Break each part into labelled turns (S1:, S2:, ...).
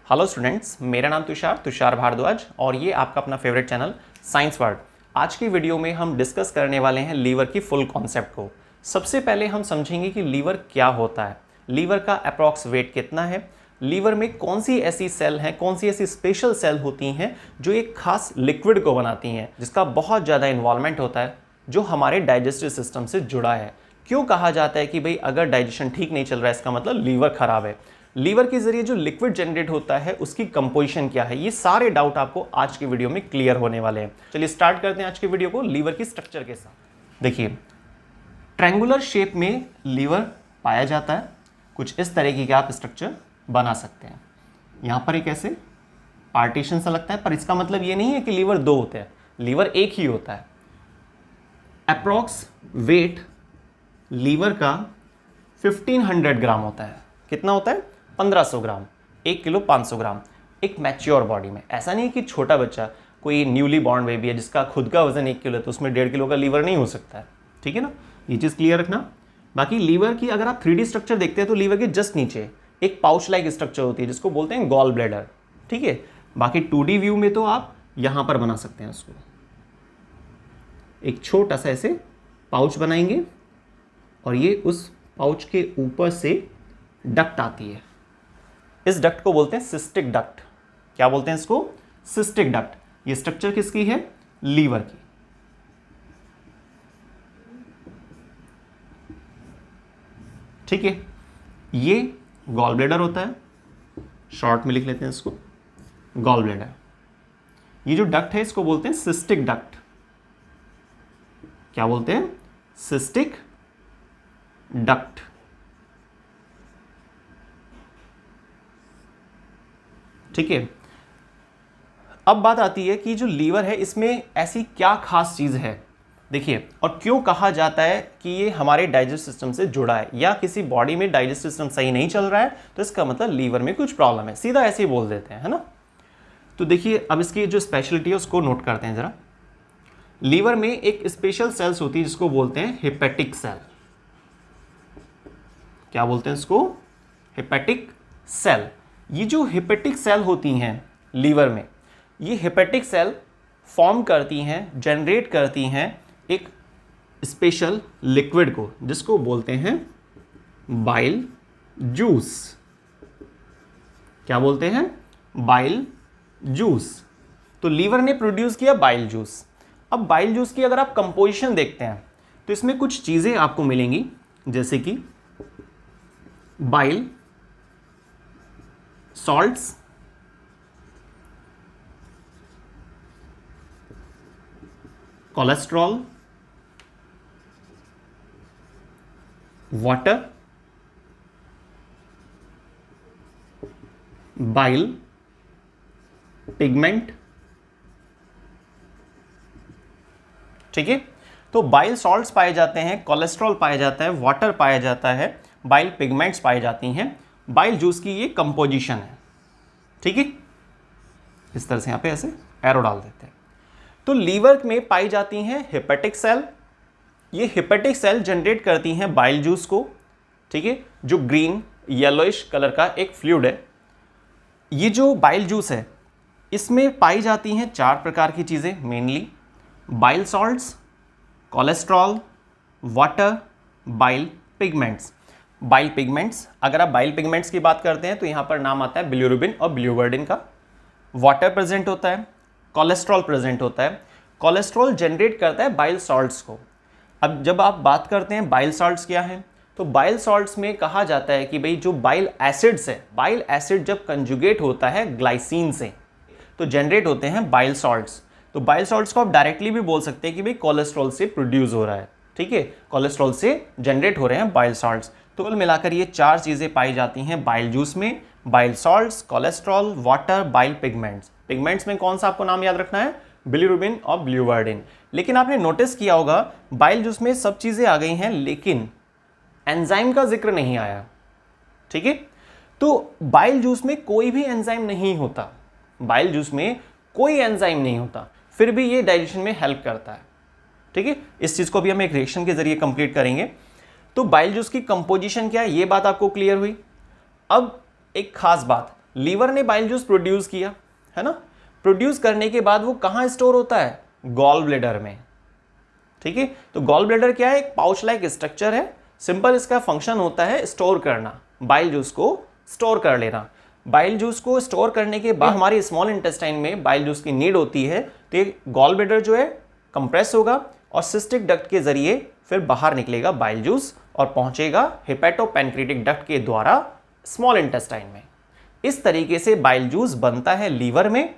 S1: Hello students, मेरा नाम तुषार भारद्वाज और ये आपका अपना फेवरेट चैनल साइंस वर्ड। आज की वीडियो में हम डिस्कस करने वाले हैं लीवर की फुल कॉन्सेप्ट को। सबसे पहले हम समझेंगे कि लीवर क्या होता है, लीवर का अप्रॉक्स वेट कितना है, लीवर में कौन सी ऐसी सेल हैं, कौन सी ऐसी स्पेशल सेल होती हैं जो एक खास लिक्विड को बनाती हैं जिसका बहुत ज़्यादा इन्वॉल्वमेंट होता है, जो हमारे डाइजेस्टिव सिस्टम से जुड़ा है। क्यों कहा जाता है कि भाई अगर डाइजेशन ठीक नहीं चल रहा है इसका मतलब लीवर खराब है। लीवर के जरिए जो लिक्विड जनरेट होता है उसकी कंपोजिशन क्या है, ये सारे डाउट आपको आज की वीडियो में क्लियर होने वाले हैं। चलिए स्टार्ट करते हैं आज की वीडियो को लीवर की स्ट्रक्चर के साथ। देखिए, ट्रायंगुलर शेप में लीवर पाया जाता है। कुछ इस तरीके के आप स्ट्रक्चर बना सकते हैं। यहां पर एक ऐसे पार्टीशन सा लगता है, पर इसका मतलब ये नहीं है कि लीवर दो होते हैं, लीवर एक ही होता है। अप्रॉक्स वेट लीवर का 1500 ग्राम होता है। कितना होता है? 1500 ग्राम। 1 किलो 500 ग्राम एक मैच्योर बॉडी में। ऐसा नहीं है कि छोटा बच्चा, कोई न्यूली बॉर्न बेबी है जिसका खुद का वजन 1 किलो है तो उसमें 1.5 किलो का लीवर नहीं हो सकता है। ठीक है ना, ये चीज़ क्लियर रखना। बाकी लीवर की अगर आप 3D स्ट्रक्चर देखते हैं तो लीवर के जस्ट नीचे एक पाउच लाइक स्ट्रक्चर होती है जिसको बोलते हैं गॉल ब्लैडर। ठीक है, बाकी 2D व्यू में तो आप यहां पर बना सकते हैं उसको। एक छोटा सा ऐसे पाउच बनाएंगे और ये उस पाउच के ऊपर से डक्ट आती है। इस डक्ट को बोलते हैं सिस्टिक डक्ट। क्या बोलते हैं इसको? Cystic duct. ये स्ट्रक्चर किसकी है? लीवर की। ठीक है, ये गॉल ब्लैडर होता है, शॉर्ट में लिख लेते हैं इसको गॉल ब्लैडर। ये जो डक्ट है इसको बोलते हैं सिस्टिक डक्ट। क्या बोलते हैं? Cystic duct. ठीक है, अब बात आती है कि जो लीवर है इसमें ऐसी क्या खास चीज है। देखिए, और क्यों कहा जाता है कि ये हमारे डाइजेस्टिव सिस्टम से जुड़ा है, या किसी बॉडी में डाइजेस्टिव सिस्टम सही नहीं चल रहा है तो इसका मतलब लीवर में कुछ प्रॉब्लम है, सीधा ऐसे ही बोल देते हैं, है ना। तो देखिए, अब इसकी जो स्पेशलिटी है उसको नोट करते हैं जरा। लीवर में एक स्पेशल सेल्स होती है जिसको बोलते हैं हेपेटिक सेल। क्या बोलते हैं इसको? Hepatic cell. ये जो हेपेटिक सेल होती हैं लीवर में, ये हेपेटिक सेल फॉर्म करती हैं, जनरेट करती हैं एक स्पेशल लिक्विड को जिसको बोलते हैं बाइल जूस। क्या बोलते हैं? Bile juice. तो लीवर ने प्रोड्यूस किया बाइल जूस। अब बाइल जूस की अगर आप कंपोजिशन देखते हैं तो इसमें कुछ चीजें आपको मिलेंगी, जैसे कि bile salts, cholesterol, water, bile pigment. ठीक है, तो बाइल सॉल्ट्स पाए जाते हैं, कोलेस्ट्रॉल पाया जाता है, वाटर पाया जाता है, बाइल पिगमेंट्स पाई जाती हैं। बाइल जूस की ये कंपोजिशन है। ठीक है, इस तरह से यहां पे ऐसे एरो डाल देते हैं। तो लीवर में पाई जाती हैं हेपेटिक सेल। ये हेपेटिक सेल जनरेट करती हैं बाइल जूस को। ठीक है, जो ग्रीन येलोइश कलर का एक फ्लूइड है। ये जो बाइल जूस है इसमें पाई जाती हैं 4 प्रकार की चीजें mainly: bile salts, cholesterol, water, bile pigments. Bile pigments, अगर आप बाइल पिगमेंट्स की बात करते हैं तो यहां पर नाम आता है बिलिरुबिन और बिलिवर्डिन का। वाटर प्रेजेंट होता है, कोलेस्ट्रॉल प्रेजेंट होता है। कोलेस्ट्रॉल जनरेट करता है बाइल सॉल्ट्स को। अब जब आप बात करते हैं बाइल सॉल्ट्स क्या है, तो बाइल सॉल्ट्स में कहा जाता है कि भाई जो बाइल एसिड्स है, बाइल एसिड जब कंजुगेट होता है ग्लाइसिन से तो जनरेट होते हैं बाइल सॉल्ट्स। तो बाइल सॉल्ट्स को आप डायरेक्टली भी बोल सकते हैं कि भाई कोलेस्ट्रॉल से प्रोड्यूस हो रहा है। ठीक है, कोलेस्ट्रॉल से जनरेट हो रहे हैं बाइल सॉल्ट्स। तो कुल मिलाकर ये 4 चीजें पाई जाती हैं बाइल जूस में: bile salts, cholesterol, water, bile pigments. Pigments में कौन सा आपको नाम याद रखना है? बिलिरुबिन और बिलिवर्डिन। लेकिन आपने नोटिस किया होगा बाइल जूस में सब चीजें आ गई हैं लेकिन एंजाइम का जिक्र नहीं आया। ठीक है, तो बाइल जूस में कोई भी एंजाइम नहीं होता, बाइल जूस में कोई एंजाइम नहीं होता, फिर भी ये डाइजेशन में हेल्प करता है। ठीक है, इस चीज को भी हम एक रिएक्शन के जरिए कंप्लीट करेंगे। तो बाइल जूस की कंपोजिशन क्या है, ये बात आपको क्लियर हुई। अब एक खास बात, लीवर ने बाइल जूस प्रोड्यूस किया, है ना। प्रोड्यूस करने के बाद वो कहाँ स्टोर होता है? गॉल ब्लैडर में, ठीक है। तो गॉल ब्लैडर क्या है? एक पाउच लाइक स्ट्रक्चर है। सिंपल इसका फंक्शन होता है स्टोर करना, बाइल जूस को स्टोर कर लेना। बाइल जूस को स्टोर करने के बाद हमारे स्मॉल इंटेस्टाइन में बाइल जूस की नीड होती है, तो ये गॉल ब्लैडर जो है कंप्रेस होगा और सिस्टिक डक्ट के जरिए फिर बाहर निकलेगा बाइल जूस और पहुंचेगा हेपेटोपैनक्रियाटिक डक्ट के द्वारा स्मॉल इंटेस्टाइन में। इस तरीके से बाइल जूस बनता है लीवर में,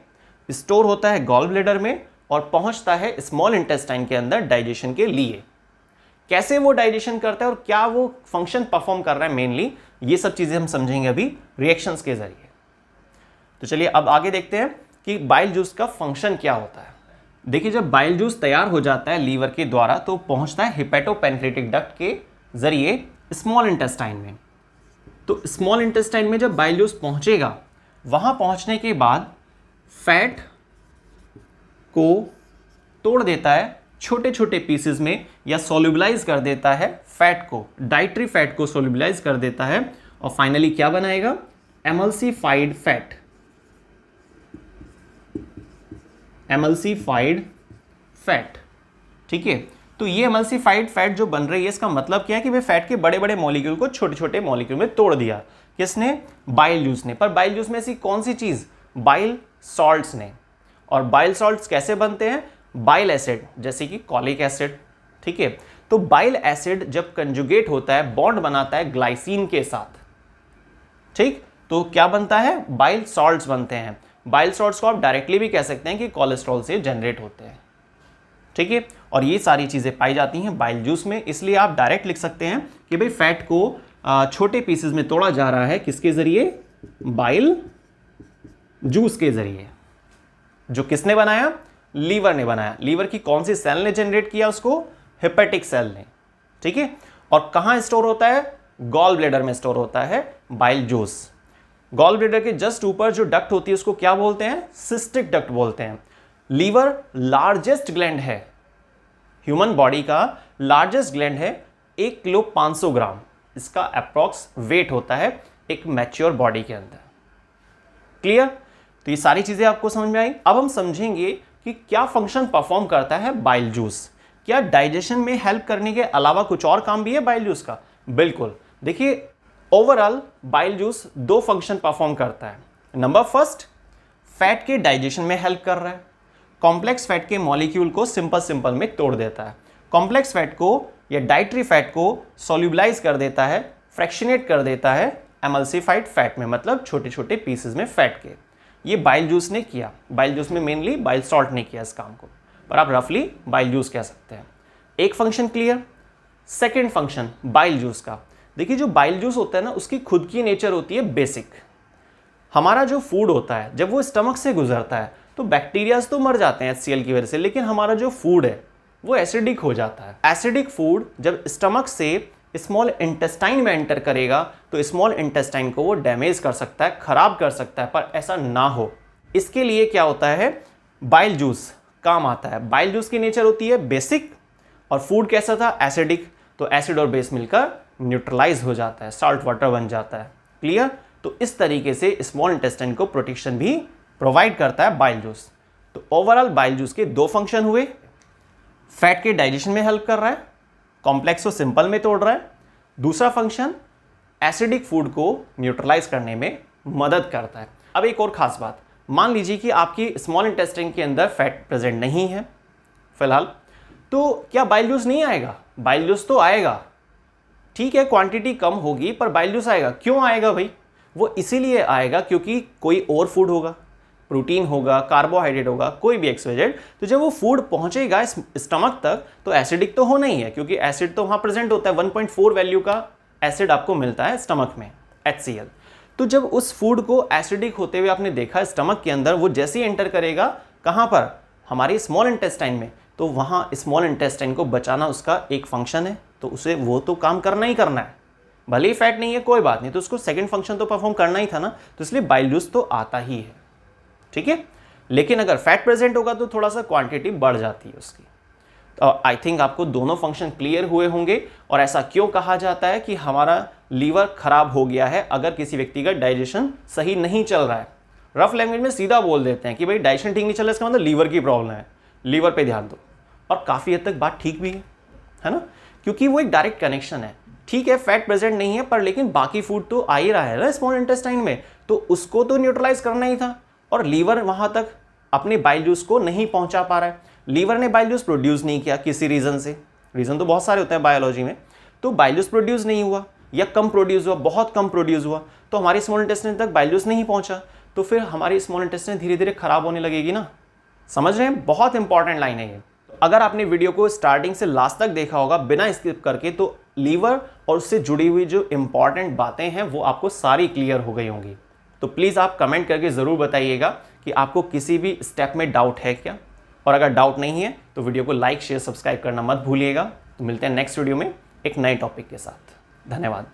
S1: स्टोर होता है गॉल ब्लैडर में और पहुंचता है स्मॉल इंटेस्टाइन के अंदर डाइजेशन के लिए। कैसे वो डाइजेशन करता है और क्या वो फंक्शन परफॉर्म कर रहा है मेनली, ये सब चीजें हम समझेंगे अभी रिएक्शंस के जरिए। तो चलिए अब आगे देखते हैं कि बाइल जूस का फंक्शन क्या होता है। देखिए, जब बाइल जूस तैयार हो जाता है लीवर के द्वारा तो पहुंचता है हेपेटोपैनक्रियाटिक डक्ट के जरिए स्मॉल इंटेस्टाइन में। तो स्मॉल इंटेस्टाइन में जब बाइल जूस पहुंचेगा, वहां पहुंचने के बाद फैट को तोड़ देता है छोटे छोटे पीसेस में या सोल्यूबलाइज कर देता है फैट को, डाइटरी फैट को सोल्यूबलाइज कर देता है और फाइनली क्या बनाएगा? एमल्सिफाइड फैट। एमल्सिफाइड फैट, ठीक है। तो ये एमल्सिफाइड फैट जो बन रही है, इसका मतलब क्या है कि वे फैट के बड़े बड़े मॉलिक्यूल को छोटे छोटे मॉलिक्यूल में तोड़ दिया। किसने? बाइल जूस ने। पर बाइल जूस में ऐसी कौन सी चीज? बाइल सॉल्ट्स ने। और बाइल सॉल्ट्स कैसे बनते हैं? बाइल एसिड, जैसे कि कॉलिक एसिड, ठीक है। तो बाइल एसिड जब कंजुगेट होता है, बॉन्ड बनाता है ग्लाइसिन के साथ, ठीक, तो क्या बनता है? बाइल सॉल्ट्स बनते हैं। बाइल सॉल्ट्स को आप डायरेक्टली भी कह सकते हैं कि कोलेस्ट्रॉल से जनरेट होते हैं, ठीक है। और ये सारी चीजें पाई जाती हैं बाइल जूस में, इसलिए आप डायरेक्ट लिख सकते हैं कि भाई फैट को छोटे पीसेस में तोड़ा जा रहा है, किसके जरिए? बाइल जूस के जरिए। जो किसने बनाया? लीवर ने बनाया। लीवर की कौन सी सेल ने जनरेट किया उसको? हेपेटिक सेल ने, ठीक है। और कहां स्टोर होता है? गॉल ब्लैडर में स्टोर होता है बाइल जूस। गॉल ब्लैडर के जस्ट ऊपर जो डक्ट होती है उसको क्या बोलते हैं? सिस्टिक डक्ट बोलते हैं। लीवर लार्जेस्ट ग्लैंड है, ह्यूमन बॉडी का लार्जेस्ट ग्लैंड है। 1 किलो 500 ग्राम इसका अप्रॉक्स वेट होता है एक मैच्योर बॉडी के अंदर। क्लियर? तो ये सारी चीजें आपको समझ में आई। अब हम समझेंगे कि क्या फंक्शन परफॉर्म करता है बाइल जूस। क्या डाइजेशन में हेल्प करने के अलावा कुछ और काम भी है बाइल जूस का? बिल्कुल। देखिए, overall bile juice 2 function perform करता है। नंबर फर्स्ट, फैट के डाइजेशन में हेल्प कर रहा है। कॉम्प्लेक्स फैट के मॉलिक्यूल को सिंपल में तोड़ देता है। कॉम्प्लेक्स फैट को या डाइटरी फैट को सोल्यूबलाइज कर देता है, फ्रैक्शनेट कर देता है एमल्सिफाइड फैट में, मतलब छोटे छोटे पीसेस में फैट के। ये बाइल जूस ने किया। बाइल जूस में मेनली बाइल सॉल्ट ने किया इस काम को, पर आप रफली बाइल जूस कह सकते हैं। एक function clear. Second function bile juice का, देखिए जो बाइल जूस होता है ना, उसकी खुद की नेचर होती है बेसिक। हमारा जो फूड होता है जब वो स्टमक से गुजरता है तो बैक्टीरियाज तो मर जाते हैं HCl की वजह से, लेकिन हमारा जो फूड है वो एसिडिक हो जाता है। एसिडिक फूड जब स्टमक से स्मॉल इंटेस्टाइन में एंटर करेगा तो स्मॉल इंटेस्टाइन को वो डैमेज कर सकता है, खराब कर सकता है, पर ऐसा ना हो इसके लिए क्या होता है? बाइल जूस काम आता है। बाइल जूस की नेचर होती है बेसिक और फूड कैसा था? एसिडिक। तो एसिड और बेस मिलकर न्यूट्रलाइज हो जाता है, सॉल्ट वाटर बन जाता है। क्लियर? तो इस तरीके से स्मॉल इंटेस्टाइन को प्रोटेक्शन भी प्रोवाइड करता है बाइल जूस। तो ओवरऑल बाइल जूस के 2 फंक्शन हुए। फैट के डाइजेशन में हेल्प कर रहा है, कॉम्प्लेक्स को सिंपल में तोड़ रहा है। दूसरा फंक्शन एसिडिक फूड को न्यूट्रलाइज करने में मदद करता है। अब एक और खास बात, मान लीजिए कि आपकी स्मॉल इंटेस्टाइन के अंदर फैट प्रेजेंट नहीं है फिलहाल, तो क्या बाइल जूस नहीं आएगा? बाइल जूस तो आएगा, ठीक है, क्वांटिटी कम होगी पर बाइल जूस आएगा। क्यों आएगा भाई? वो इसीलिए आएगा क्योंकि कोई और फूड होगा, प्रोटीन होगा, कार्बोहाइड्रेट होगा, कोई भी एक्सवाइजेड। तो जब वो फूड पहुंचेगा स्टमक तक तो एसिडिक तो होना ही है, क्योंकि एसिड तो वहां प्रेजेंट होता है। 1.4 वैल्यू का एसिड आपको मिलता है स्टमक में, HCl। तो जब उस फूड को एसिडिक होते हुए आपने देखा स्टमक के अंदर, वो जैसे ही एंटर करेगा कहां पर? हमारी स्मॉल इंटेस्टाइन में, तो वहां स्मॉल इंटेस्टाइन को बचाना उसका एक फंक्शन है, तो उसे वो तो काम करना ही करना है। भले ही फैट नहीं है कोई बात नहीं, तो उसको सेकंड फंक्शन तो परफॉर्म करना ही था ना, तो इसलिए बाइल जूस तो आता ही है, ठीक है। लेकिन अगर फैट प्रेजेंट होगा तो थोड़ा सा क्वांटिटी बढ़ जाती है उसकी। तो आई थिंक आपको दोनों फंक्शन क्लियर हुए होंगे। और ऐसा क्यों कहा जाता है कि हमारा लीवर खराब हो गया है अगर किसी व्यक्ति का डाइजेशन सही नहीं चल रहा है। रफ लैंग्वेज में सीधा बोल देते हैं कि भाई डाइजेशन ठीक नहीं चल रहा है, इसका मतलब लीवर की प्रॉब्लम है, लीवर पे ध्यान दो। और काफ़ी हद तक बात ठीक भी है ना, क्योंकि वो एक डायरेक्ट कनेक्शन है। ठीक है, फैट प्रेजेंट नहीं है पर लेकिन बाकी फूड तो आ ही रहा है ना स्मॉल इंटेस्टाइन में, तो उसको तो न्यूट्रलाइज करना ही था। और लीवर वहां तक अपने बाइल जूस को नहीं पहुंचा पा रहा है। लीवर ने बाइल जूस प्रोड्यूस नहीं किया किसी रीजन से, रीजन तो बहुत सारे होते हैं बायोलॉजी में, तो बाइल जूस प्रोड्यूस नहीं हुआ या कम प्रोड्यूस हुआ, बहुत कम प्रोड्यूस हुआ, तो हमारी स्मॉल इंटेस्टाइन तक बाइल जूस नहीं पहुंचा, तो फिर हमारी स्मॉल इंटेस्टाइन धीरे धीरे खराब होने लगेगी ना। समझ रहे हैं, बहुत इंपॉर्टेंट लाइन है ये। अगर आपने वीडियो को स्टार्टिंग से लास्ट तक देखा होगा बिना स्किप करके, तो लीवर और उससे जुड़ी हुई जो इंपॉर्टेंट बातें हैं वो आपको सारी क्लियर हो गई होंगी। तो प्लीज़ आप कमेंट करके ज़रूर बताइएगा कि आपको किसी भी स्टेप में डाउट है क्या, और अगर डाउट नहीं है तो वीडियो को लाइक शेयर सब्सक्राइब करना मत भूलिएगा। तो मिलते हैं नेक्स्ट वीडियो में एक नए टॉपिक के साथ। धन्यवाद।